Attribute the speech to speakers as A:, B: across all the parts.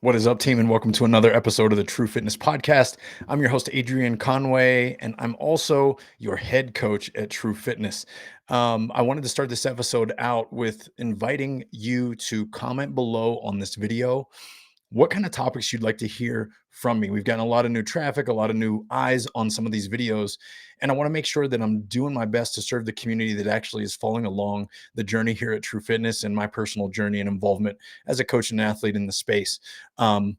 A: What is up, team, and welcome to another episode of the True Fitness Podcast. I'm your host, Adrian Conway, and I'm also your head coach at True Fitness. I wanted to start this episode out with inviting you to comment below on this video what kind of topics you'd like to hear from me. We've gotten a lot of new traffic, a lot of new eyes on some of these videos, and I want to make sure that I'm doing my best to serve the community that actually is following along the journey here at True Fitness and my personal journey and involvement as a coach and athlete in the space. Um,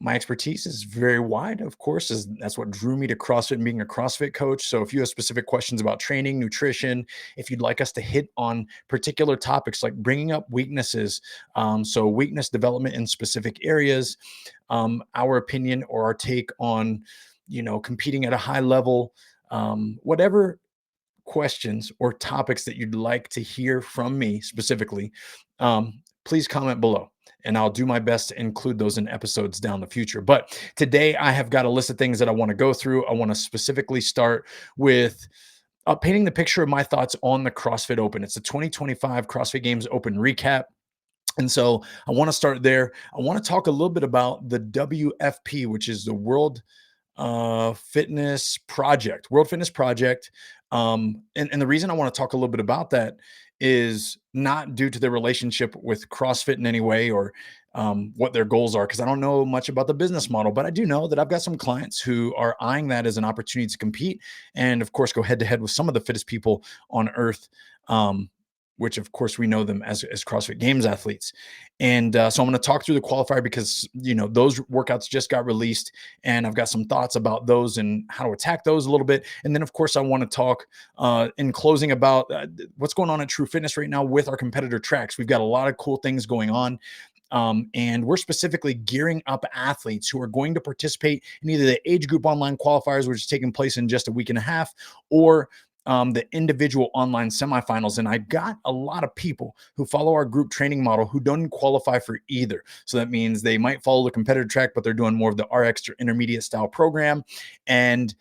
A: my expertise is very wide, of course, is that's what drew me to CrossFit and being a CrossFit coach. So if you have specific questions about training, nutrition, if you'd like us to hit on particular topics like bringing up weaknesses, so weakness development in specific areas, our opinion or our take on, competing at a high level, whatever questions or topics that you'd like to hear from me specifically, please comment below and I'll do my best to include those in episodes down the future. But today I have got a list of things that I want to go through. I want to specifically start with painting the picture of my thoughts on the CrossFit Open. It's the 2025 CrossFit Games Open recap. And so I want to start there. I want to talk a little bit about the WFP, which is the World Fitness Project. And the reason I want to talk a little bit about that is not due to the relationship with CrossFit in any way or what their goals are, because I don't know much about the business model, but I do know that I've got some clients who are eyeing that as an opportunity to compete and, of course, go head to head with some of the fittest people on earth. Which of course we know them as CrossFit Games athletes. And so I'm going to talk through the qualifier because, those workouts just got released and I've got some thoughts about those and how to attack those a little bit. And then of course I want to talk in closing about what's going on at True Fitness right now with our competitor tracks. We've got a lot of cool things going on. And we're specifically gearing up athletes who are going to participate in either the age group online qualifiers, which is taking place in just a week and a half, or the individual online semifinals. And I got a lot of people who follow our group training model who don't qualify for either. So that means they might follow the competitor track, but they're doing more of the RX or intermediate style program. And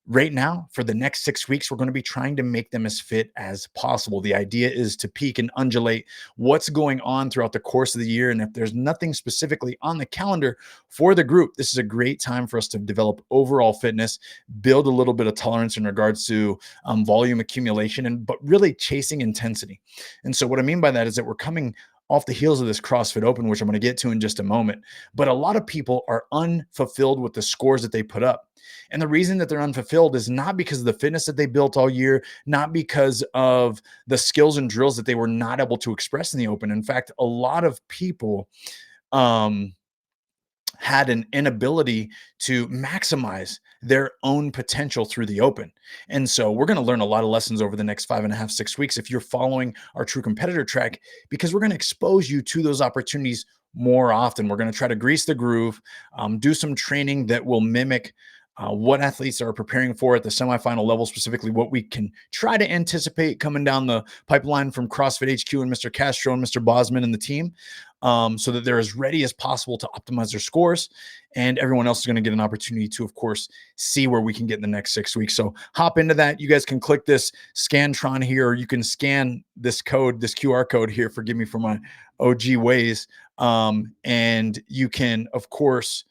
A: right now, for the next 6 weeks, we're going to be trying to make them as fit as possible. The idea is to peak and undulate what's going on throughout the course of the year. And if there's nothing specifically on the calendar for the group, this is a great time for us to develop overall fitness, build a little bit of tolerance in regards to volume accumulation, but really chasing intensity. And so what I mean by that is that we're coming off the heels of this CrossFit Open, which I'm going to get to in just a moment. But a lot of people are unfulfilled with the scores that they put up. And the reason that they're unfulfilled is not because of the fitness that they built all year, not because of the skills and drills that they were not able to express in the Open. In fact, a lot of people had an inability to maximize their own potential through the Open. And so we're going to learn a lot of lessons over the next 5.5, 6 weeks if you're following our True Competitor track, because we're going to expose you to those opportunities more often. We're going to try to grease the groove, do some training that will mimic what athletes are preparing for at the semifinal level, specifically what we can try to anticipate coming down the pipeline from CrossFit HQ and Mr. Castro and Mr. Bosman and the team, so that they're as ready as possible to optimize their scores. And everyone else is going to get an opportunity to, of course, see where we can get in the next 6 weeks. So hop into that. You guys can click this Scantron here, or you can scan this code, this QR code here. Forgive me for my OG ways. And you can, of course,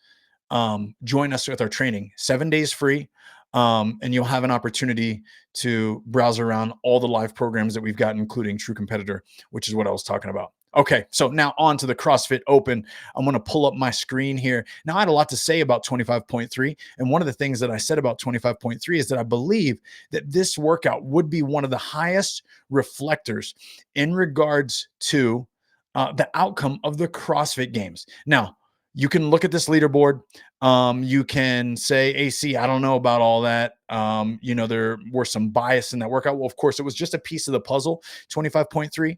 A: join us with our training, 7 days free. And you'll have an opportunity to browse around all the live programs that we've got, including True Competitor, which is what I was talking about. Okay, so now on to the CrossFit Open. I'm going to pull up my screen here. Now, I had a lot to say about 25.3. And one of the things that I said about 25.3 is that I believe that this workout would be one of the highest reflectors in regards to the outcome of the CrossFit Games. Now, you can look at this leaderboard. You can say, AC, I don't know about all that. There were some bias in that workout. Well, of course, it was just a piece of the puzzle, 25.3.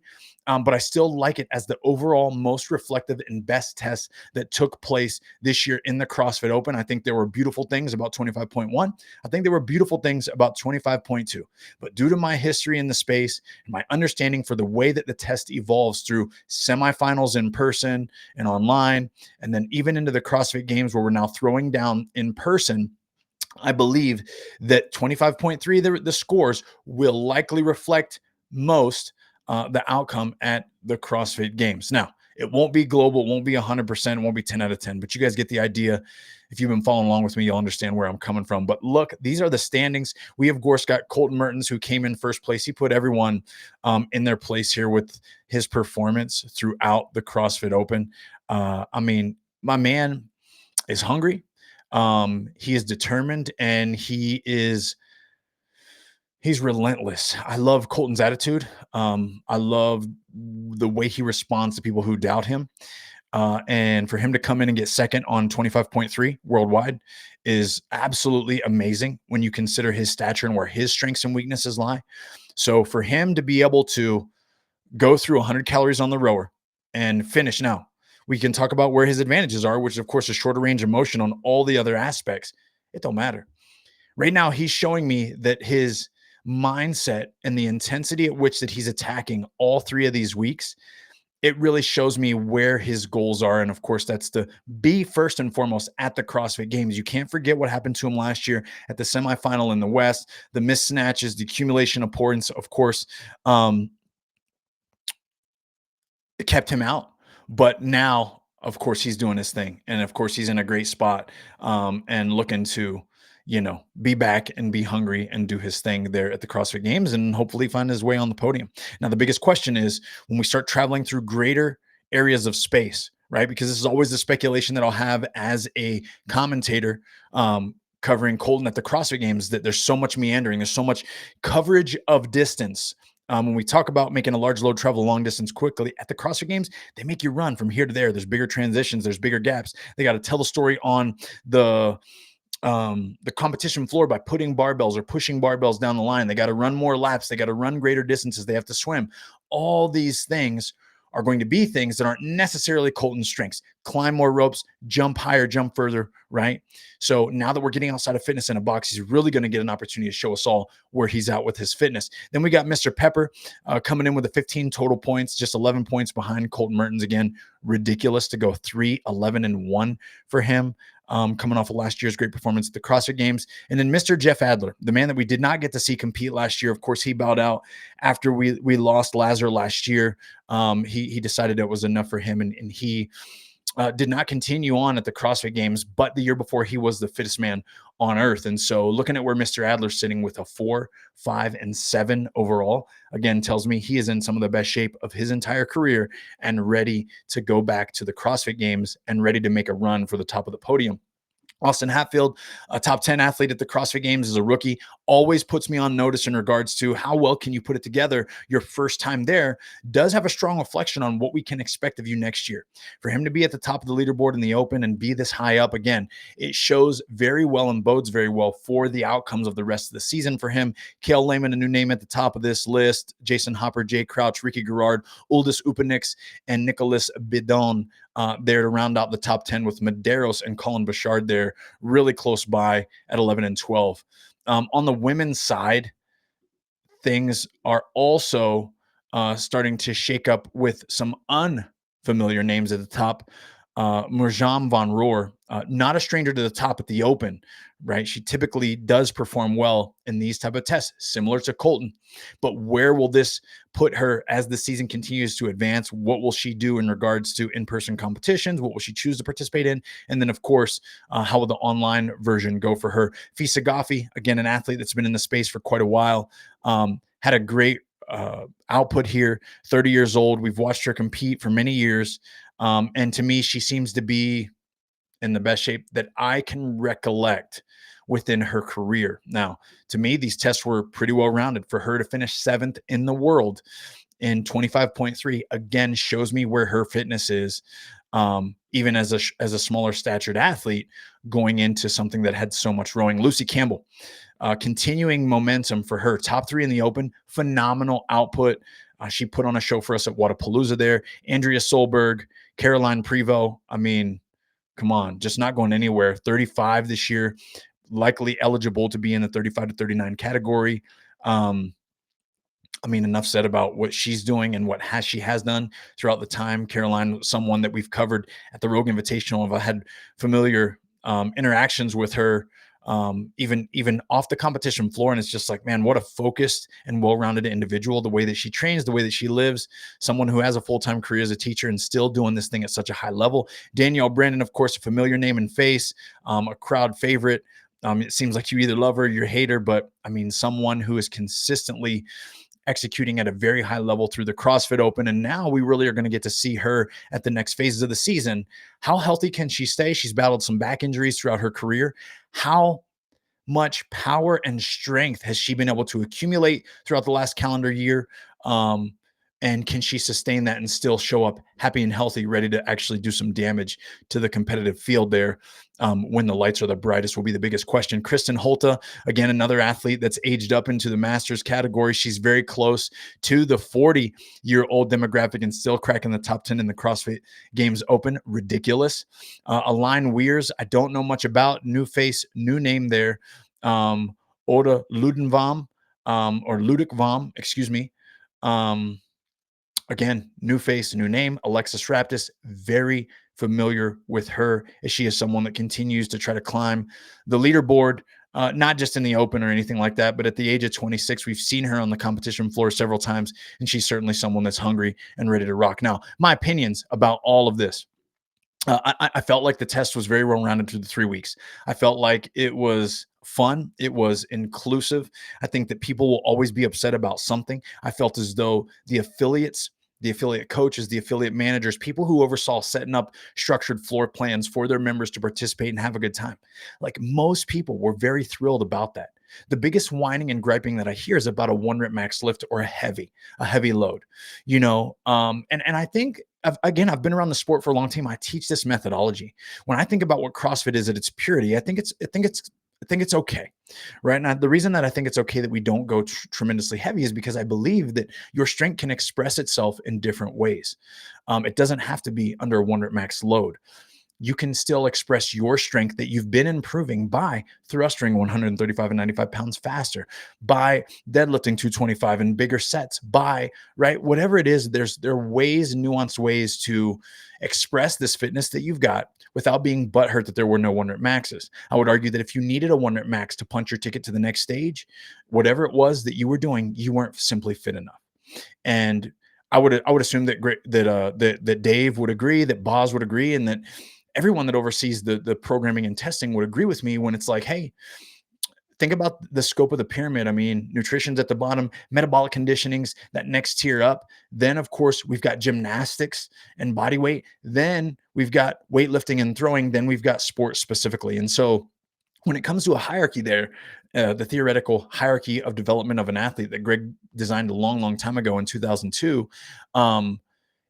A: But I still like it as the overall most reflective and best test that took place this year in the CrossFit Open. I think there were beautiful things about 25.1. I think there were beautiful things about 25.2. But due to my history in the space and my understanding for the way that the test evolves through semifinals in person and online, and then even into the CrossFit Games where we're now throwing down in person, I believe that 25.3, the scores will likely reflect most the outcome at the CrossFit Games. Now, It won't be global, it won't be 100%, it won't be 10 out of 10, but you guys get the idea. If you've been following along with me, you'll understand where I'm coming from. But look, these are the standings. We, of course, got Colton Mertens, who came in first place. He put everyone in their place here with his performance throughout the CrossFit Open. I mean, my man is hungry. He is determined, and he's relentless. I love Colton's attitude. I love the way he responds to people who doubt him. And for him to come in and get second on 25.3 worldwide is absolutely amazing when you consider his stature and where his strengths and weaknesses lie. So for him to be able to go through 100 calories on the rower and finish now, we can talk about where his advantages are, which of course is shorter range of motion on all the other aspects. It don't matter. Right now, he's showing me that his mindset and the intensity at which that he's attacking all three of these weeks, it really shows me where his goals are. And of course, that's to be first and foremost at the CrossFit Games. You can't forget what happened to him last year at the semifinal in the West, the missed snatches, the accumulation of points, of course. It kept him out. But now, of course, he's doing his thing. And of course, he's in a great spot and looking to, be back and be hungry and do his thing there at the CrossFit Games and hopefully find his way on the podium. Now, the biggest question is when we start traveling through greater areas of space, right? Because this is always the speculation that I'll have as a commentator covering Colton at the CrossFit Games, that there's so much meandering, there's so much coverage of distance. When we talk about making a large load travel long distance quickly at the CrossFit Games, they make you run from here to there. There's bigger transitions, there's bigger gaps. They got to tell the story on the competition floor by putting barbells or pushing barbells down the line. They got to run more laps. They got to run greater distances. They have to swim. All these things are going to be things that aren't necessarily Colton's strengths. Climb more ropes, jump higher, jump further, right? So now that we're getting outside of fitness in a box, he's really going to get an opportunity to show us all where he's at with his fitness. Then we got Mr. Pepper coming in with a 15 total points, just 11 points behind Colton Mertens. Again, ridiculous to go 3, 11, and 1 for him. Coming off of last year's great performance at the CrossFit Games. And then Mr. Jeff Adler, the man that we did not get to see compete last year. Of course, he bowed out after we lost Lazar last year. He decided it was enough for him, and he did not continue on at the CrossFit Games, but the year before he was the fittest man on earth. And so looking at where Mr. Adler's sitting with a 4, 5, and 7 overall, again, tells me he is in some of the best shape of his entire career and ready to go back to the CrossFit Games and ready to make a run for the top of the podium. Austin Hatfield, a top 10 athlete at the CrossFit Games as a rookie, always puts me on notice in regards to how well can you put it together your first time there. Does have a strong reflection on what we can expect of you next year. For him to be at the top of the leaderboard in the Open and be this high up again, it shows very well and bodes very well for the outcomes of the rest of the season for him. Kale Lehman, a new name at the top of this list, Jason Hopper, Jay Crouch, Ricky Garrard, Uldis Upanix, and Nicholas Bidon there to round out the top 10 with Medeiros and Colin Bouchard there really close by at 11 and 12. On the women's side, things are also starting to shake up with some unfamiliar names at the top. Mirjam Van Roer, not a stranger to the top at the Open, right? She typically does perform well in these type of tests, similar to Colton. But where will this put her as the season continues to advance? What will she do in regards to in-person competitions? What will she choose to participate in? And then, of course, how will the online version go for her? Fisa Ghafi, again, an athlete that's been in the space for quite a while, had a great output here, 30 years old. We've watched her compete for many years. And to me, she seems to be in the best shape that I can recollect within her career. Now, to me, these tests were pretty well rounded. For her to finish 7th in the world in 25.3, again, shows me where her fitness is, even as a smaller statured athlete going into something that had so much rowing. Lucy Campbell, continuing momentum for her. Top 3 in the Open, phenomenal output. She put on a show for us at Wadapalooza there. Andrea Solberg, Caroline Prevost. I mean, come on, just not going anywhere. 35 this year, likely eligible to be in the 35 to 39 category. I mean, enough said about what she's doing and what she has done throughout the time. Caroline, someone that we've covered at the Rogue Invitational. I've had familiar interactions with her even off the competition floor. And it's just like, man, what a focused and well-rounded individual. The way that she trains, the way that she lives, someone who has a full-time career as a teacher and still doing this thing at such a high level. Danielle Brandon, of course, a familiar name and face, a crowd favorite. It seems like you either love her or you hate her, but I mean, someone who is consistently executing at a very high level through the CrossFit Open. And now we really are going to get to see her at the next phases of the season. How healthy can she stay? She's battled some back injuries throughout her career. How much power and strength has she been able to accumulate throughout the last calendar year? And can she sustain that and still show up happy and healthy, ready to actually do some damage to the competitive field there when the lights are the brightest will be the biggest question. Kristen Holta, again, another athlete that's aged up into the masters category. She's very close to the 40-year-old demographic and still cracking the top 10 in the CrossFit Games Open. Ridiculous. Aline Weers, I don't know much about. New face, new name there. Oda Ludenvam, or Ludikvam, excuse me. Again, new face, new name. Alexis Raptis, very familiar with her as she is someone that continues to try to climb the leaderboard, not just in the open or anything like that, but at the age of 26, we've seen her on the competition floor several times, and she's certainly someone that's hungry and ready to rock. Now, my opinions about all of this. I felt like the test was very well rounded through the 3 weeks. I felt like it was fun. It was inclusive. I think that people will always be upset about something. I felt as though the affiliates, the affiliate coaches, the affiliate managers, people who oversaw setting up structured floor plans for their members to participate and have a good time, like most people were very thrilled about that. The biggest whining and griping that I hear is about a 1 rep max lift or a heavy load, and I think I've been around the sport for a long time. I teach this methodology. When I think about what CrossFit is at its purity, I think it's okay, right? Now, the reason that I think it's okay that we don't go tremendously heavy is because I believe that your strength can express itself in different ways. It doesn't have to be under a 1 rep max load. You can still express your strength that you've been improving by thrusting 135 and 95 pounds faster, by deadlifting 225 in bigger sets, by right, whatever it is. There are ways, nuanced ways to express this fitness that you've got without being butthurt that there were no 1 rep maxes. I would argue that if you needed a 1 rep max to punch your ticket to the next stage, whatever it was that you were doing, you weren't simply fit enough. And I would assume that Dave would agree, that Boz would agree, and that everyone that oversees the programming and testing would agree with me when it's like, hey, think about the scope of the pyramid. I mean, nutrition's at the bottom, metabolic conditioning's that next tier up. Then, of course, we've got gymnastics and body weight. Then we've got weightlifting and throwing. Then we've got sports specifically. And so when it comes to a hierarchy there, the theoretical hierarchy of development of an athlete that Greg designed a long, long time ago in 2002,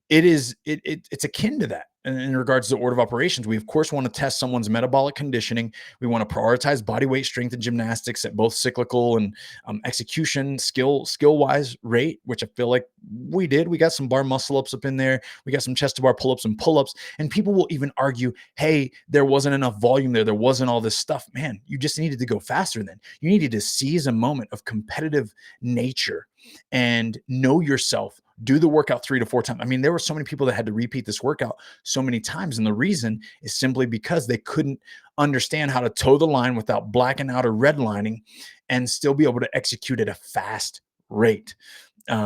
A: it's akin to that in regards to order of operations. We of course want to test someone's metabolic conditioning. We want to prioritize body weight, strength, and gymnastics at both cyclical and execution skill wise rate, which I feel like we did. We got some bar muscle ups up in there. We got some chest to bar pull ups and pull ups. And people will even argue, hey, there wasn't enough volume there. There wasn't all this stuff. Man, you just needed to go faster. Then you needed to seize a moment of competitive nature and know yourself. Do the workout 3 to 4 times. I mean, there were so many people that had to repeat this workout so many times. And the reason is simply because they couldn't understand how to toe the line without blacking out or redlining and still be able to execute at a fast rate.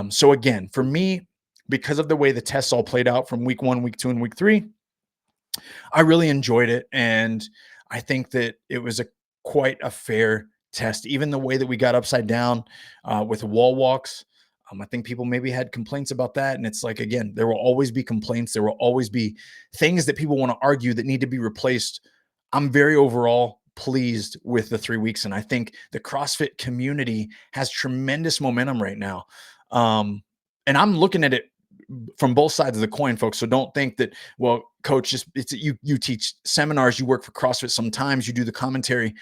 A: So again, for me, because of the way the tests all played out from week 1, week 2, and week 3, I really enjoyed it. And I think that it was quite a fair test. Even the way that we got upside down with wall walks, I think people maybe had complaints about that. And it's like, again, there will always be complaints. There will always be things that people want to argue that need to be replaced. I'm very overall pleased with the 3 weeks. And I think the CrossFit community has tremendous momentum right now. And I'm looking at it from both sides of the coin, folks. So don't think that, well, coach, just you teach seminars, you work for CrossFit sometimes, you do the commentary.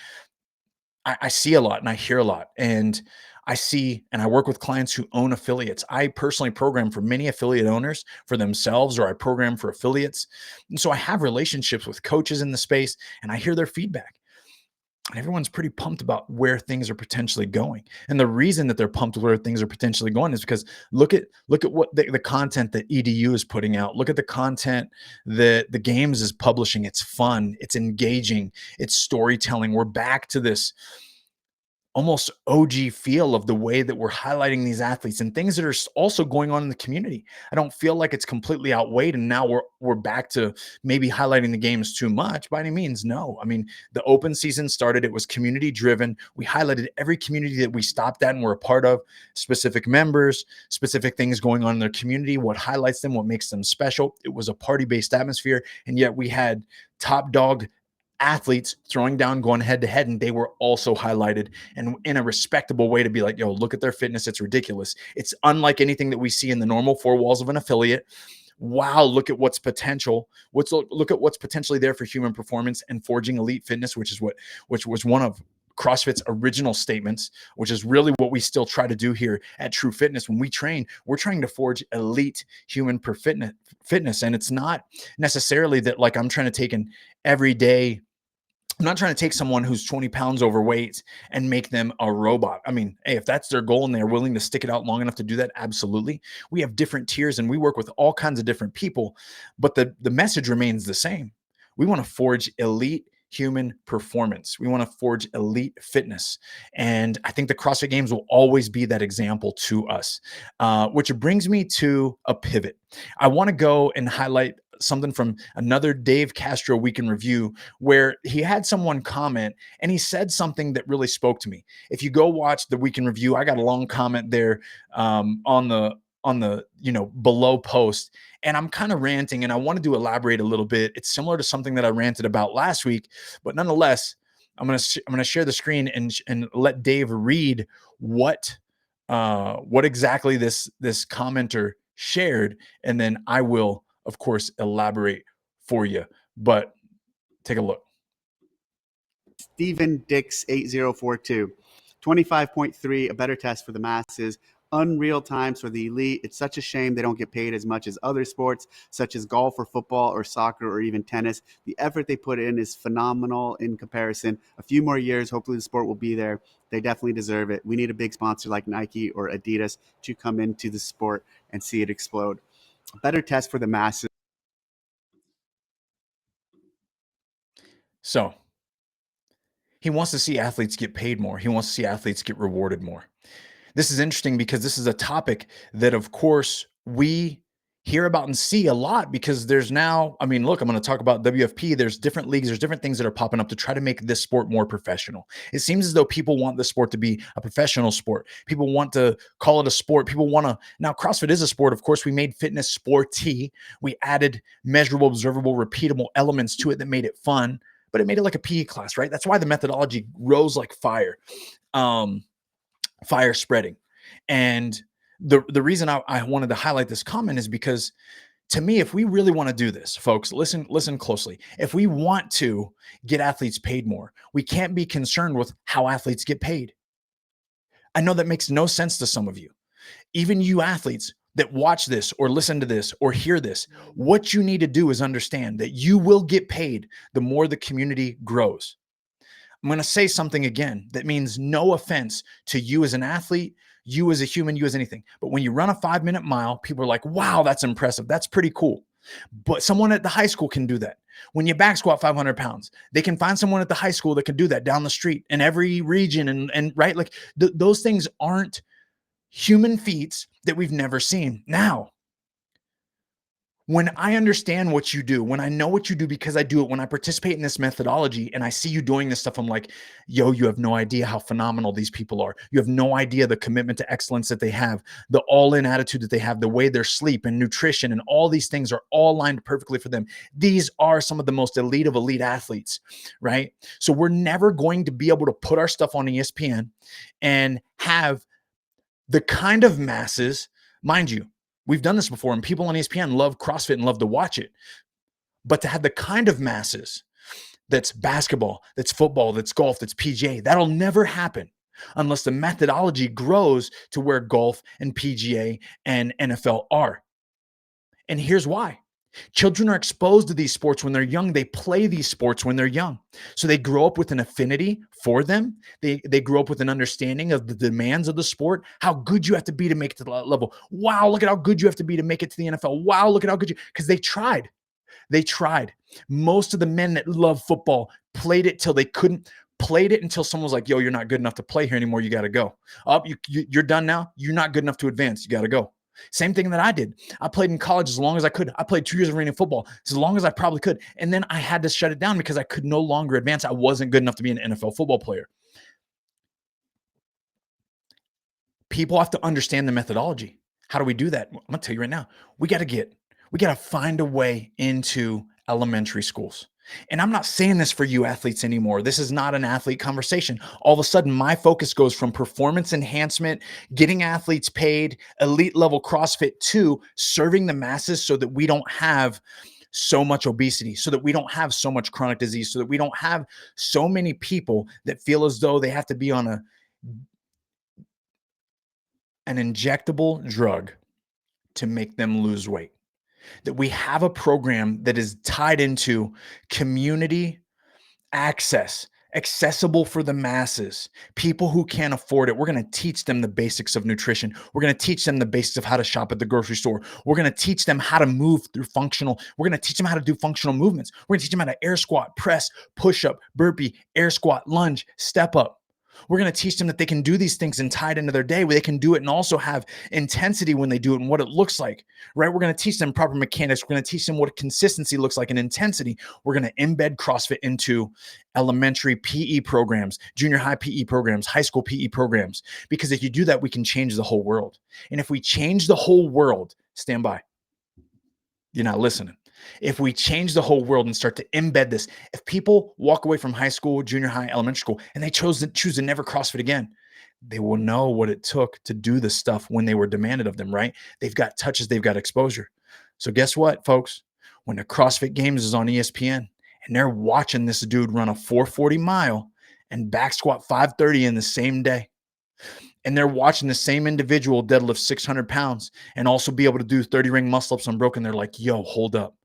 A: I see a lot and I hear a lot. And I see and I work with clients who own affiliates. I personally program for many affiliate owners for themselves, or I program for affiliates. And so I have relationships with coaches in the space and I hear their feedback. And everyone's pretty pumped about where things are potentially going. And the reason that they're pumped where things are potentially going is because look at what the content that EDU is putting out. Look at the content that the games is publishing. It's fun, it's engaging, it's storytelling. We're back to this almost OG feel of the way that we're highlighting these athletes and things that are also going on in the community. I don't feel like it's completely outweighed and now we're back to maybe highlighting the games too much by any means. No. I mean, the open season started, it was community driven. We highlighted every community that we stopped at and were a part of, specific members, specific things going on in their community, what highlights them, what makes them special. It was a party-based atmosphere, and yet we had top dog athletes throwing down, going head to head, and they were also highlighted and in a respectable way to be like, yo, look at their fitness. It's ridiculous. It's unlike anything that we see in the normal four walls of an affiliate. Wow, look at what's potential. Look at what's potentially there for human performance and forging elite fitness, which was one of CrossFit's original statements, which is really what we still try to do here at True Fitness. When we train, we're trying to forge elite human fitness. And it's not necessarily that like I'm trying to take an everyday, I'm not trying to take someone who's 20 pounds overweight and make them a robot. I mean, hey, if that's their goal and they're willing to stick it out long enough to do that, absolutely. We have different tiers and we work with all kinds of different people, but the message remains the same. We want to forge elite human performance. We want to forge elite fitness. And I think the CrossFit Games will always be that example to us, which brings me to a pivot. I want to go and highlight something from another Dave Castro Week in Review, where he had someone comment and he said something that really spoke to me. If you go watch the Week in Review, I got a long comment there on the below post, and I'm kind of ranting and I wanted to elaborate a little bit. It's similar to something that I ranted about last week, but nonetheless, I'm gonna share the screen and let Dave read what exactly this commenter shared, and then I will of course elaborate for you. But take a look.
B: Stephen Dix 8042, 25.3, a better test for the masses. Unreal times for the elite. It's such a shame they don't get paid as much as other sports, such as golf or football or soccer or even tennis. The effort they put in is phenomenal in comparison. A few more years, hopefully the sport will be there. They definitely deserve it. We need a big sponsor like Nike or Adidas to come into the sport and see it explode. A better test for the masses.
A: So he wants to see athletes get paid more. He wants to see athletes get rewarded more. This is interesting because this is a topic that, of course, we hear about and see a lot because there's now, I mean, look, I'm going to talk about WFP. There's different leagues, there's different things that are popping up to try to make this sport more professional. It seems as though people want the sport to be a professional sport. People want to call it a sport. People want to, now CrossFit is a sport. Of course, we made fitness sporty. We added measurable, observable, repeatable elements to it that made it fun, but it made it like a PE class, right? That's why the methodology rose like fire. Fire spreading. And the reason I wanted to highlight this comment is because to me, if we really want to do this, folks, listen closely. If we want to get athletes paid more, we can't be concerned with how athletes get paid. I know that makes no sense to some of you. Even you athletes that watch this or listen to this or hear this, what you need to do is understand that you will get paid the more the community grows. I'm going to say something again that means no offense to you as an athlete, you as a human, you as anything. But when you run a 5-minute mile, people are like, wow, that's impressive. That's pretty cool. But someone at the high school can do that. When you back squat 500 pounds, they can find someone at the high school that can do that down the street in every region. And right, like those things aren't human feats that we've never seen. Now, when I understand what you do, when I know what you do because I do it, when I participate in this methodology and I see you doing this stuff, I'm like, yo, you have no idea how phenomenal these people are. You have no idea the commitment to excellence that they have, the all-in attitude that they have, the way their sleep and nutrition and all these things are all lined perfectly for them. These are some of the most elite of elite athletes, right? So we're never going to be able to put our stuff on ESPN and have the kind of masses, mind you, we've done this before and people on ESPN love CrossFit and love to watch it. But to have the kind of masses that's basketball, that's football, that's golf, that's PGA, that'll never happen unless the methodology grows to where golf and PGA and NFL are. And here's why. Children are exposed to these sports when they're young. They play these sports when they're young. So they grow up with an affinity for them. They grow up with an understanding of the demands of the sport, how good you have to be to make it to the level. Wow, look at how good you have to be to make it to the NFL. Wow, look at how good you, because they tried. They tried. Most of the men that love football played it till they couldn't, played it until someone was like, yo, you're not good enough to play here anymore. You got to go. Up, you're done now. You're not good enough to advance. You got to go. Same thing that I did. I played in college as long as I could. I played 2 years of arena football as long as I probably could. And then I had to shut it down because I could no longer advance. I wasn't good enough to be an NFL football player. People have to understand the methodology. How do we do that? I'm going to tell you right now. We got to find a way into elementary schools. And I'm not saying this for you athletes anymore. This is not an athlete conversation. All of a sudden, my focus goes from performance enhancement, getting athletes paid, elite level CrossFit, to serving the masses so that we don't have so much obesity, so that we don't have so much chronic disease, so that we don't have so many people that feel as though they have to be on an injectable drug to make them lose weight. That we have a program that is tied into community access, accessible for the masses, people who can't afford it. We're going to teach them the basics of nutrition. We're going to teach them the basics of how to shop at the grocery store. We're going to teach them how to move through functional. We're going to teach them how to do functional movements. We're going to teach them how to air squat, press, push up, burpee, air squat, lunge, step up. We're going to teach them that they can do these things and tie it into their day, where they can do it and also have intensity when they do it and what it looks like, right? We're going to teach them proper mechanics. We're going to teach them what consistency looks like and intensity. We're going to embed CrossFit into elementary PE programs, junior high PE programs, high school PE programs, because if you do that, we can change the whole world. And if we change the whole world, stand by. You're not listening. If we change the whole world and start to embed this, if people walk away from high school, junior high, elementary school, and they choose to never CrossFit again, they will know what it took to do the stuff when they were demanded of them, right? They've got touches, they've got exposure. So guess what, folks? When the CrossFit Games is on ESPN and they're watching this dude run a 440 mile and back squat 530 in the same day, and they're watching the same individual deadlift 600 pounds and also be able to do 30 ring muscle ups unbroken, they're like, yo, hold up.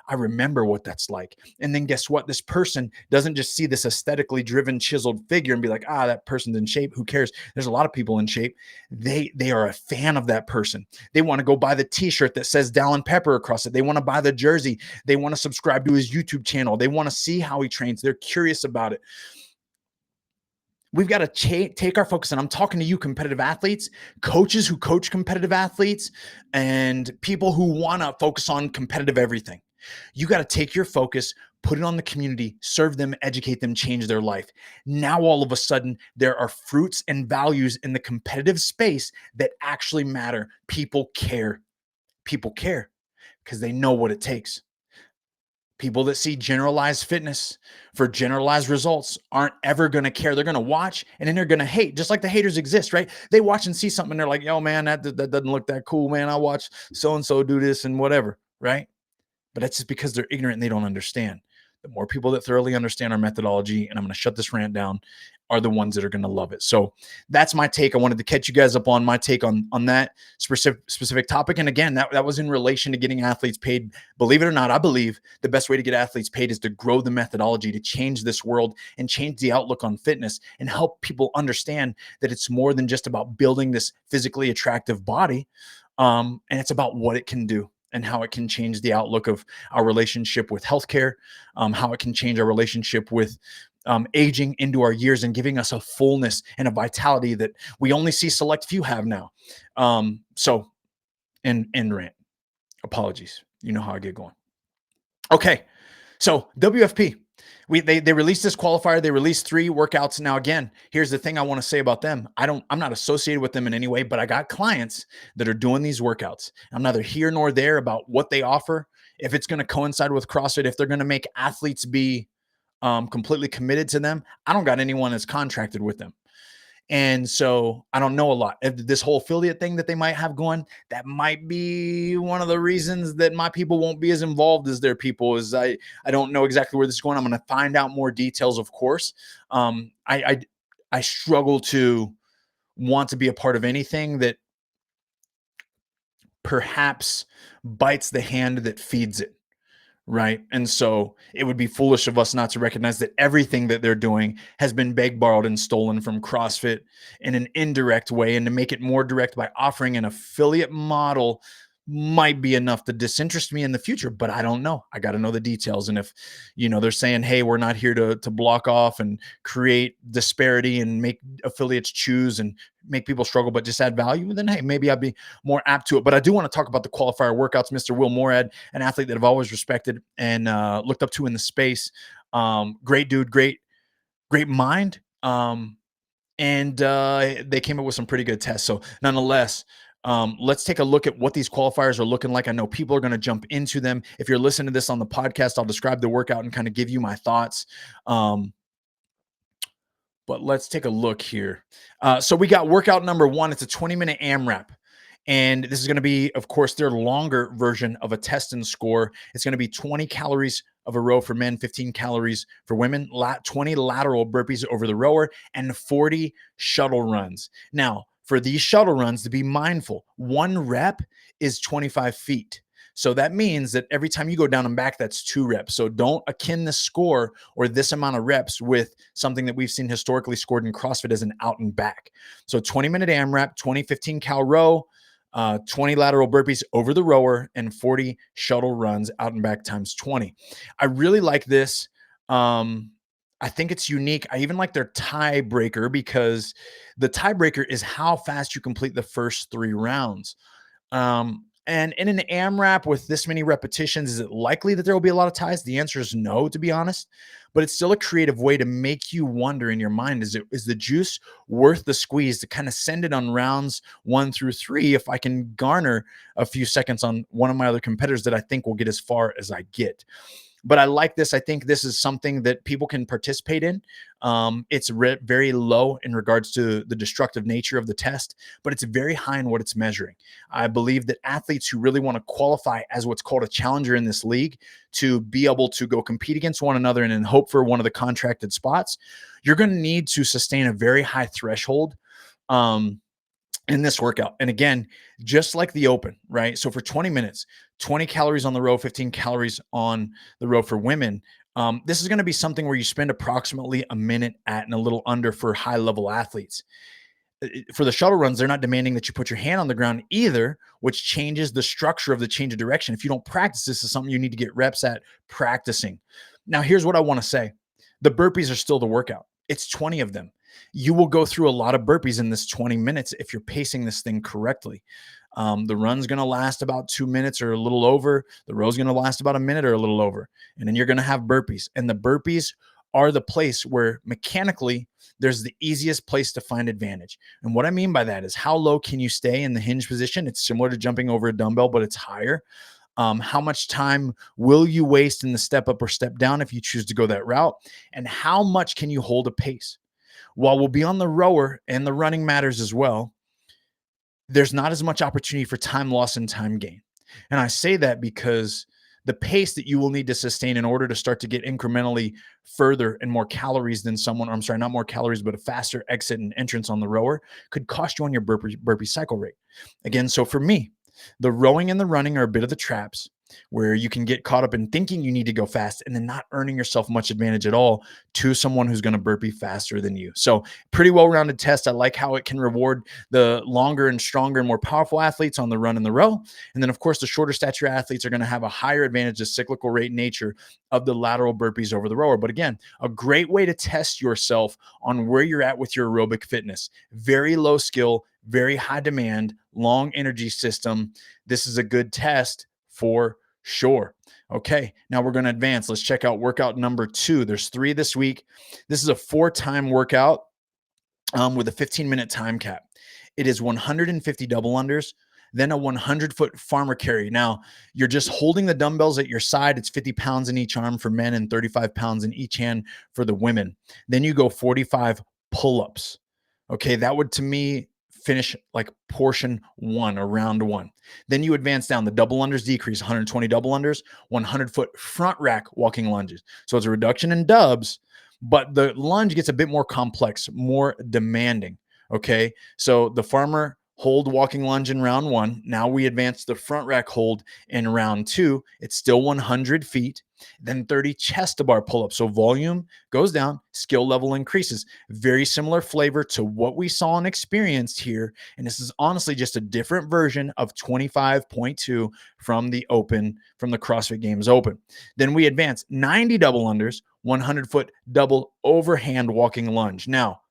A: I remember what that's like. And then guess what? This person doesn't just see this aesthetically driven, chiseled figure and be like, that person's in shape. Who cares? There's a lot of people in shape. They are a fan of that person. They want to go buy the t-shirt that says Dallin Pepper across it. They want to buy the jersey. They want to subscribe to his YouTube channel. They want to see how he trains. They're curious about it. We've got to take our focus, and I'm talking to you competitive athletes, coaches who coach competitive athletes, and people who want to focus on competitive everything. You got to take your focus, put it on the community, serve them, educate them, change their life. Now, all of a sudden, there are fruits and values in the competitive space that actually matter. People care. People care because they know what it takes. People that see generalized fitness for generalized results aren't ever going to care. They're going to watch and then they're going to hate, just like the haters exist, right? They watch and see something and they're like, yo, man, that doesn't look that cool, man. I watch so-and-so do this and whatever, right? But that's just because they're ignorant and they don't understand. The more people that thoroughly understand our methodology, and I'm going to shut this rant down, are the ones that are going to love it. So that's my take. I wanted to catch you guys up on my take on that specific topic. And again, that was in relation to getting athletes paid. Believe it or not, I believe the best way to get athletes paid is to grow the methodology, to change this world and change the outlook on fitness and help people understand that it's more than just about building this physically attractive body. And it's about what it can do and how it can change the outlook of our relationship with healthcare, how it can change our relationship with aging into our years and giving us a fullness and a vitality that we only see select few have now. So, end rant. Apologies. You know how I get going. Okay. So WFP, they released this qualifier. They released 3 workouts. Now, again, here's the thing I want to say about them. I'm not associated with them in any way, but I got clients that are doing these workouts. I'm neither here nor there about what they offer, if it's going to coincide with CrossFit, if they're going to make athletes be completely committed to them. I don't got anyone that's contracted with them. And so I don't know a lot. This whole affiliate thing that they might have going, that might be one of the reasons that my people won't be as involved as their people. Is I don't know exactly where this is going. I'm going to find out more details, of course. I struggle to want to be a part of anything that perhaps bites the hand that feeds it. right? And so it would be foolish of us not to recognize that everything that they're doing has been begged, borrowed, and stolen from CrossFit in an indirect way. And to make it more direct by offering an affiliate model might be enough to disinterest me in the future, but I don't know. I got to know the details. And if, they're saying, hey, we're not here to block off and create disparity and make affiliates choose and make people struggle, but just add value, then hey, maybe I'd be more apt to it. But I do want to talk about the qualifier workouts. Mr. Will Morad, an athlete that I've always respected and looked up to in the space. Great dude, great mind. And they came up with some pretty good tests. So nonetheless, let's take a look at what these qualifiers are looking like. I know people are going to jump into them. If you're listening to this on the podcast, I'll describe the workout and kind of give you my thoughts. But let's take a look here. So we got workout number 1. It's a 20-minute AMRAP. And this is going to be, of course, their longer version of a test and score. It's going to be 20 calories of a row for men, 15 calories for women, 20 lateral burpees over the rower, and 40 shuttle runs. Now, for these shuttle runs, to be mindful, 1 rep is 25 feet. So that means that every time you go down and back, that's 2 reps. So don't akin the score or this amount of reps with something that we've seen historically scored in CrossFit as an out and back. So 20-minute AMRAP, 20, 15 cal row, 20 lateral burpees over the rower, and 40 shuttle runs out and back times 20. I really like this. I think it's unique. I even like their tiebreaker because the tiebreaker is how fast you complete the first 3 rounds. And in an AMRAP with this many repetitions, is it likely that there will be a lot of ties? The answer is no, to be honest. But it's still a creative way to make you wonder in your mind, is the juice worth the squeeze to kind of send it on rounds 1 through 3 if I can garner a few seconds on one of my other competitors that I think will get as far as I get? But I like this. I think this is something that people can participate in. It's very low in regards to the destructive nature of the test, but it's very high in what it's measuring. I believe that athletes who really want to qualify as what's called a challenger in this league to be able to go compete against one another and then hope for one of the contracted spots, you're going to need to sustain a very high threshold. In this workout. And again, just like the open, right? So for 20 minutes, 20 calories on the row, 15 calories on the row for women. This is going to be something where you spend approximately a minute at and a little under for high level athletes. For the shuttle runs, they're not demanding that you put your hand on the ground either, which changes the structure of the change of direction. If you don't practice, this is something you need to get reps at practicing. Now, here's what I want to say. The burpees are still the workout. It's 20 of them. You will go through a lot of burpees in this 20 minutes if you're pacing this thing correctly. The run's going to last about 2 minutes or a little over. The row's going to last about a minute or a little over. And then you're going to have burpees. And the burpees are the place where mechanically there's the easiest place to find advantage. And what I mean by that is how low can you stay in the hinge position? It's similar to jumping over a dumbbell, but it's higher. How much time will you waste in the step up or step down if you choose to go that route? And how much can you hold a pace? While we'll be on the rower and the running matters as well, there's not as much opportunity for time loss and time gain. And I say that because the pace that you will need to sustain in order to start to get incrementally further and more calories than someone, or I'm sorry, not more calories, but a faster exit and entrance on the rower could cost you on your burpee cycle rate. Again, so for me, the rowing and the running are a bit of the traps where you can get caught up in thinking you need to go fast and then not earning yourself much advantage at all to someone who's going to burpee faster than you. So pretty well-rounded test. I like how it can reward the longer and stronger and more powerful athletes on the run and the row. And then of course, the shorter stature athletes are going to have a higher advantage, the cyclical rate nature of the lateral burpees over the rower. But again, a great way to test yourself on where you're at with your aerobic fitness. Very low skill, very high demand, long energy system. This is a good test for sure. Okay, now we're going to advance. Let's check out workout number 2. There's 3 this week. This is a 4-time workout with a 15-minute time cap. It is 150 double unders, then a 100-foot farmer carry. Now, you're just holding the dumbbells at your side. It's 50 pounds in each arm for men and 35 pounds in each hand for the women. Then you go 45 pull-ups. Okay, that would, to me, finish like portion 1 or round 1. Then you advance down. The double unders decrease, 120 double unders, 100-foot front rack walking lunges. So it's a reduction in dubs, but the lunge gets a bit more complex, more demanding. Okay, so the farmer hold walking lunge in round 1. Now we advance the front rack hold in round 2. It's still 100 feet. Then 30 chest to bar pull-ups. So volume goes down, skill level increases. Very similar flavor to what we saw and experienced here. And this is honestly just a different version of 25.2 from the CrossFit Games Open. Then we advance 90 double unders, 100-foot double overhand walking lunge. Now,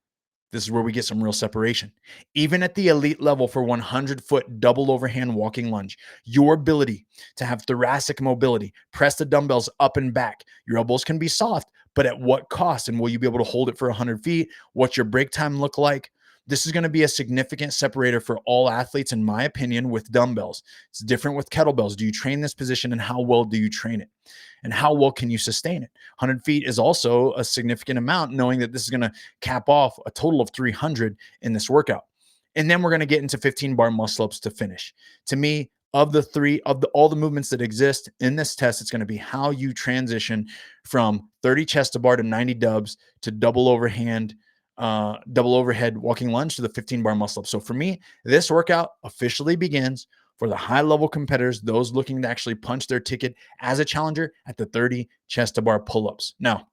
A: this is where we get some real separation. Even at the elite level for 100-foot double overhand walking lunge, your ability to have thoracic mobility, press the dumbbells up and back, your elbows can be soft, but at what cost? And will you be able to hold it for 100 feet? What's your break time look like? This is going to be a significant separator for all athletes, in my opinion, with dumbbells. It's different with kettlebells. Do you train this position, and how well do you train it? And how well can you sustain it? 100 feet is also a significant amount, knowing that this is going to cap off a total of 300 in this workout. And then we're going to get into 15 bar muscle ups to finish. To me, of the three, all the movements that exist in this test, it's going to be how you transition from 30 chest to bar to 90 dubs to double overhead walking lunge to the 15 bar muscle up. So for me, this workout officially begins for the high level competitors, those looking to actually punch their ticket as a challenger at the 30 chest to bar pull-ups. Now,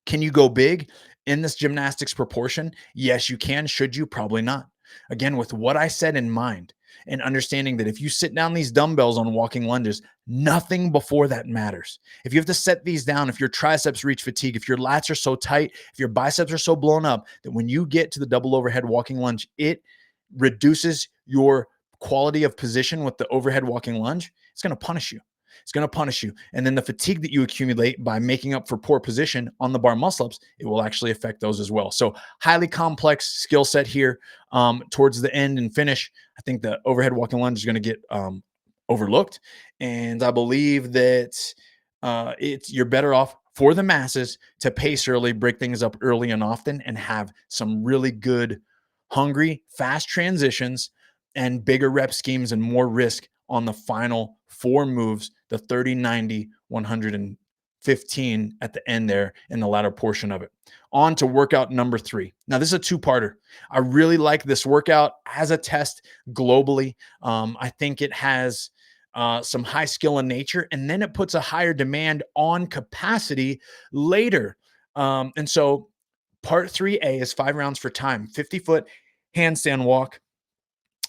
A: can you go big in this gymnastics proportion? Yes, you can. Should you? Probably not. Again, with what I said in mind, and understanding that if you sit down these dumbbells on walking lunges, nothing before that matters. If you have to set these down, if your triceps reach fatigue, if your lats are so tight, if your biceps are so blown up, that when you get to the double overhead walking lunge, it reduces your quality of position with the overhead walking lunge. It's going to punish you. It's going to punish you. And then the fatigue that you accumulate by making up for poor position on the bar muscle ups, it will actually affect those as well. So highly complex skill set here towards the end and finish. I think the overhead walking lunge is going to get overlooked. And I believe that you're better off for the masses to pace early, break things up early and often, and have some really good, hungry, fast transitions and bigger rep schemes and more risk on the final 4 moves, the 30, 90, 115 at the end there in the latter portion of it. On to workout number 3. Now, this is a 2-parter. I really like this workout as a test globally. I think it has some high skill in nature, and then it puts a higher demand on capacity later. And so part 3A is 5 rounds for time, 50-foot handstand walk.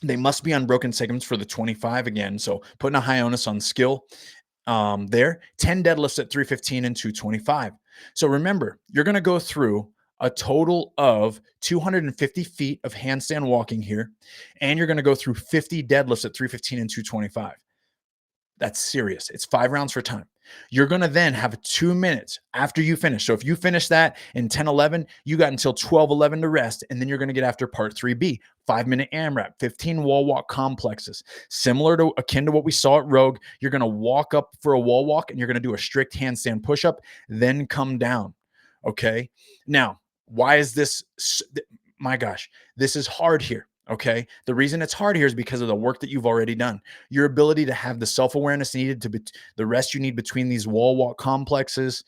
A: They must be unbroken segments for the 25 again. So putting a high onus on skill there. 10 deadlifts at 315 and 225. So remember, you're going to go through a total of 250 feet of handstand walking here, and you're going to go through 50 deadlifts at 315 and 225. That's serious. It's 5 rounds for time. You're going to then have 2 minutes after you finish. So if you finish that in 10:11, you got until 12:11 to rest. And then you're going to get after part 3B, 5-minute AMRAP, 15 wall walk complexes. Similar to akin to what we saw at Rogue, you're going to walk up for a wall walk and you're going to do a strict handstand push-up, then come down. Okay. Now, why is this? My gosh, this is hard here. Okay. The reason it's hard here is because of the work that you've already done. Your ability to have the self-awareness needed to be the rest you need between these wall walk complexes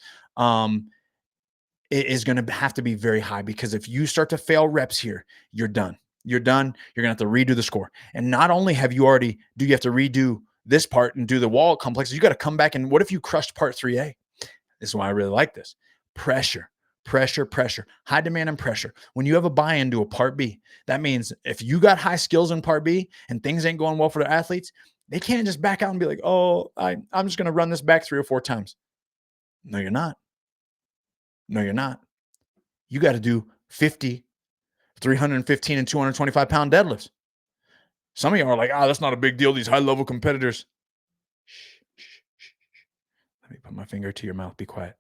A: is going to have to be very high, because if you start to fail reps here, you're done. You're done. You're going to have to redo the score. And not only do you have to redo this part and do the wall complexes, you got to come back. And what if you crushed part 3A? This is why I really like this. Pressure. High demand and pressure. When you have a buy-in to a part B, that means if you got high skills in part B and things ain't going well for the athletes, they can't just back out and be like, oh, I'm just going to run this back 3 or 4 times. No, you're not. You got to do 50, 315 and 225 pound deadlifts. Some of you are like, that's not a big deal. These high level competitors. Shh. Let me put my finger to your mouth. Be quiet.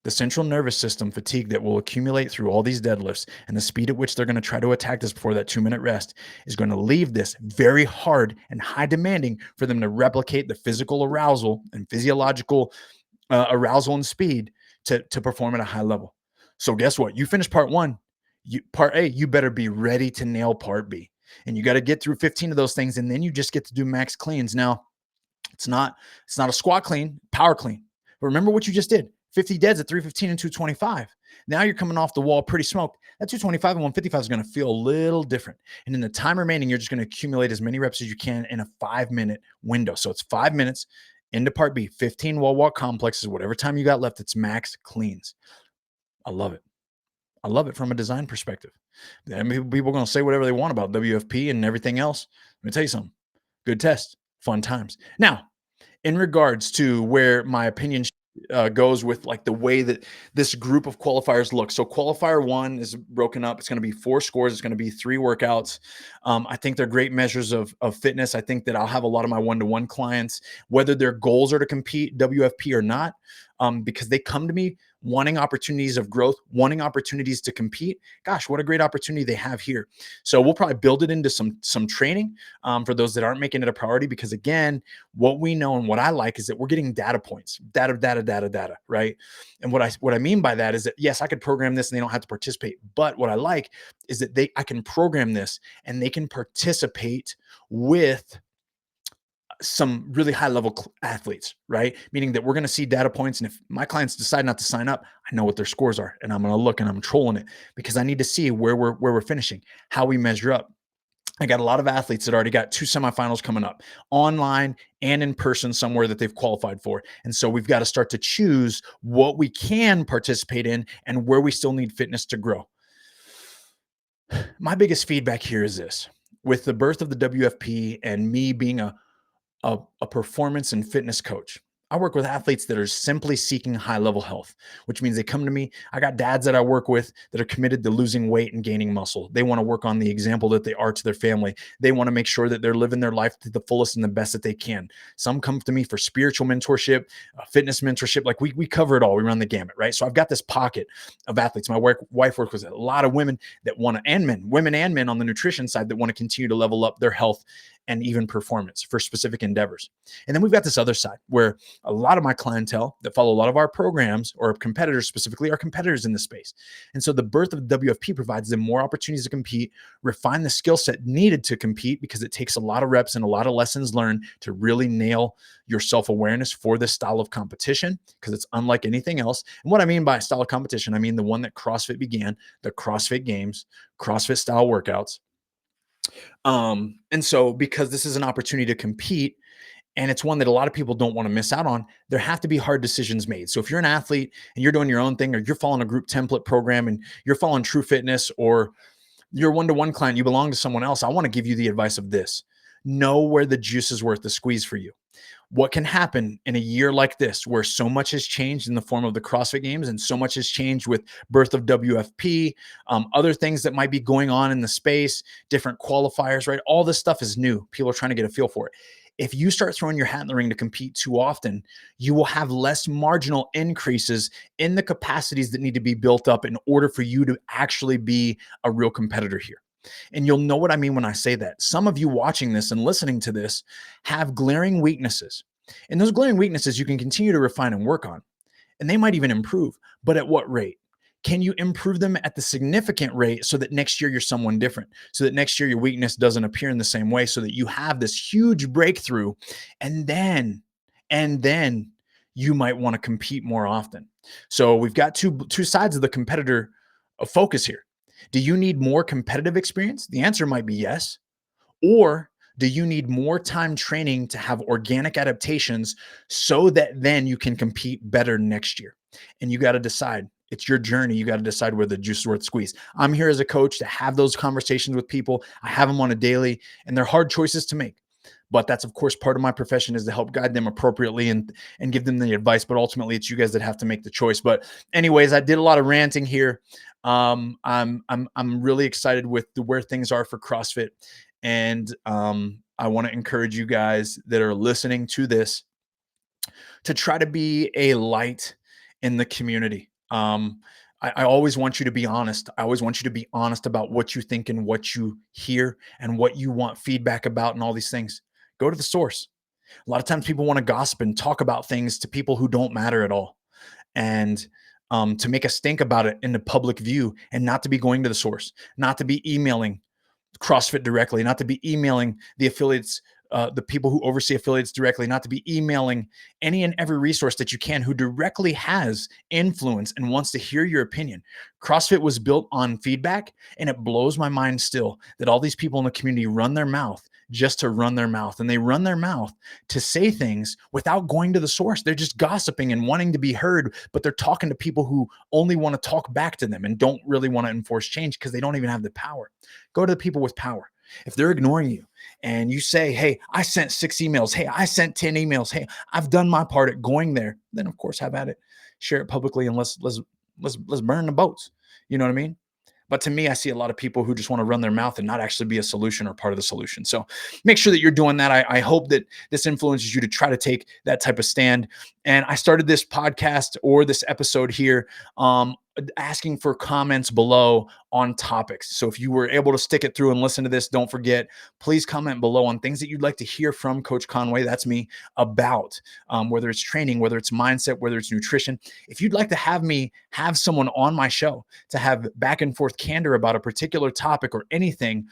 A: The central nervous system fatigue that will accumulate through all these deadlifts and the speed at which they're going to try to attack this before that 2-minute rest is going to leave this very hard and high demanding for them to replicate the physical arousal and physiological arousal and speed to perform at a high level. So guess what? You finish part 1, part A, you better be ready to nail part B. And you got to get through 15 of those things, and then you just get to do max cleans. Now, it's not a squat clean, power clean. But remember what you just did. 50 deads at 315 and 225. Now you're coming off the wall pretty smoked. That 225 and 155 is going to feel a little different. And in the time remaining, you're just going to accumulate as many reps as you can in a 5-minute window. So it's 5 minutes into part B, 15 wall walk complexes, whatever time you got left, it's max cleans. I love it. I love it from a design perspective. I mean, people are going to say whatever they want about WFP and everything else. Let me tell you something. Good test, fun times. Now, in regards to where my opinion goes with like the way that this group of qualifiers look. So qualifier 1 is broken up. It's going to be 4 scores. It's going to be 3 workouts. I think they're great measures of fitness. I think that I'll have a lot of my one-to-one clients, whether their goals are to compete WFP or not, because they come to me wanting opportunities of growth, wanting opportunities to compete. Gosh, what a great opportunity they have here. So we'll probably build it into some training for those that aren't making it a priority, because again, what we know and what I like is that we're getting data points, data, right? And what I mean by that is that, yes, I could program this and they don't have to participate. But what I like is that I can program this and they can participate with some really high level athletes, right? Meaning that we're going to see data points. And if my clients decide not to sign up, I know what their scores are and I'm going to look and I'm trolling it because I need to see where we're finishing, how we measure up. I got a lot of athletes that already got 2 semifinals coming up online and in person somewhere that they've qualified for. And so we've got to start to choose what we can participate in and where we still need fitness to grow. My biggest feedback here is this: with the birth of the WFP and me being a performance and fitness coach, I work with athletes that are simply seeking high level health, which means they come to me. I got dads that I work with that are committed to losing weight and gaining muscle. They want to work on the example that they are to their family. They want to make sure that they're living their life to the fullest and the best that they can. Some come to me for spiritual mentorship, fitness mentorship. Like we cover it all. We run the gamut, right? So I've got this pocket of athletes. My wife works with a lot of women that want to, and men, women and men on the nutrition side that want to continue to level up their health and even performance for specific endeavors. And then we've got this other side where a lot of my clientele that follow a lot of our programs, or competitors specifically, are competitors in this space. And so the birth of WFP provides them more opportunities to compete, refine the skill set needed to compete, because it takes a lot of reps and a lot of lessons learned to really nail your self-awareness for this style of competition, because it's unlike anything else. And what I mean by style of competition, I mean the one that CrossFit began, the CrossFit Games, CrossFit style workouts. And so because this is an opportunity to compete, and it's one that a lot of people don't want to miss out on, there have to be hard decisions made. So if you're an athlete and you're doing your own thing, or you're following a group template program and you're following True Fitness, or you're a one-to-one client, you belong to someone else, I want to give you the advice of this: know where the juice is worth the squeeze for you. What can happen in a year like this, where so much has changed in the form of the CrossFit Games, and so much has changed with birth of WFP, other things that might be going on in the space, different qualifiers, right? All this stuff is new. People are trying to get a feel for it. If you start throwing your hat in the ring to compete too often, you will have less marginal increases in the capacities that need to be built up in order for you to actually be a real competitor here. And you'll know what I mean when I say that. Some of you watching this and listening to this have glaring weaknesses. And those glaring weaknesses you can continue to refine and work on. And they might even improve. But at what rate? Can you improve them at the significant rate so that next year you're someone different? So that next year your weakness doesn't appear in the same way, so that you have this huge breakthrough, and then you might want to compete more often. So we've got two sides of the competitor focus here. Do you need more competitive experience? The answer might be yes. Or do you need more time training to have organic adaptations so that then you can compete better next year? And you got to decide. It's your journey. You got to decide where the juice is worth the squeeze. I'm here as a coach to have those conversations with people. I have them on a daily, and they're hard choices to make. But that's, of course, part of my profession, is to help guide them appropriately and give them the advice. But ultimately, it's you guys that have to make the choice. But anyways, I did a lot of ranting here. I'm really excited with where things are for CrossFit. And I want to encourage you guys that are listening to this to try to be a light in the community. I always want you to be honest. I always want you to be honest about what you think and what you hear and what you want feedback about and all these things. Go to the source. A lot of times people want to gossip and talk about things to people who don't matter at all. And to make a stink about it in the public view, and not to be going to the source, not to be emailing CrossFit directly, not to be emailing the affiliates the people who oversee affiliates directly, not to be emailing any and every resource that you can who directly has influence and wants to hear your opinion. CrossFit was built on feedback, and it blows my mind still that all these people in the community run their mouth just to run their mouth, and they run their mouth to say things without going to the source. They're just gossiping and wanting to be heard, but they're talking to people who only want to talk back to them and don't really want to enforce change because they don't even have the power. Go to the people with power. If they're ignoring you and you say, hey, I sent 6 emails, hey, I sent 10 emails, hey, I've done my part at going there, then of course have at it. Share it publicly, and let's burn the boats. You know what I mean? But to me, I see a lot of people who just want to run their mouth and not actually be a solution or part of the solution. So make sure that you're doing that. I hope that this influences you to try to take that type of stand. And I started this podcast or this episode here asking for comments below on topics. So if you were able to stick it through and listen to this, don't forget, please comment below on things that you'd like to hear from Coach Conway, that's me, about whether it's training, whether it's mindset, whether it's nutrition. If you'd like to have me have someone on my show to have back and forth candor about a particular topic or anything,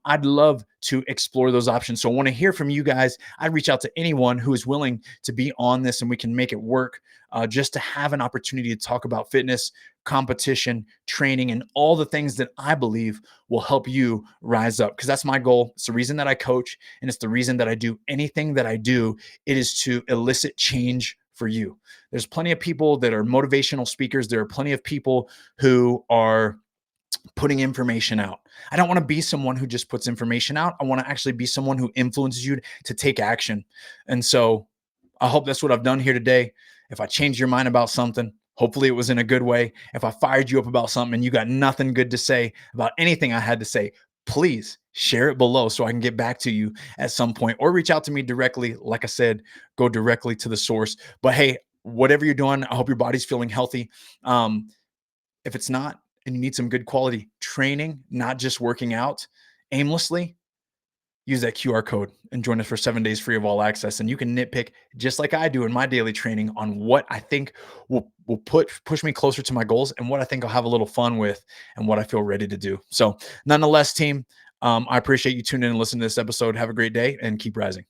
A: I'd love to explore those options. So I want to hear from you guys. I'd reach out to anyone who is willing to be on this, and we can make it work, just to have an opportunity to talk about fitness, competition, training, and all the things that I believe will help you rise up. Because that's my goal. It's the reason that I coach, and it's the reason that I do anything that I do. It is to elicit change for you. There's plenty of people that are motivational speakers. There are plenty of people who are putting information out. I don't want to be someone who just puts information out. I want to actually be someone who influences you to take action. And so I hope that's what I've done here today. If I changed your mind about something, hopefully it was in a good way. If I fired you up about something and you got nothing good to say about anything I had to say, please share it below so I can get back to you at some point, or reach out to me directly. Like I said, go directly to the source. But hey, whatever you're doing, I hope your body's feeling healthy. If it's not, and you need some good quality training, not just working out aimlessly, use that QR code and join us for 7 days free of all access. And you can nitpick, just like I do in my daily training, on what I think will push me closer to my goals, and what I think I'll have a little fun with, and what I feel ready to do. So nonetheless, team, I appreciate you tuning in and listening to this episode. Have a great day and keep rising.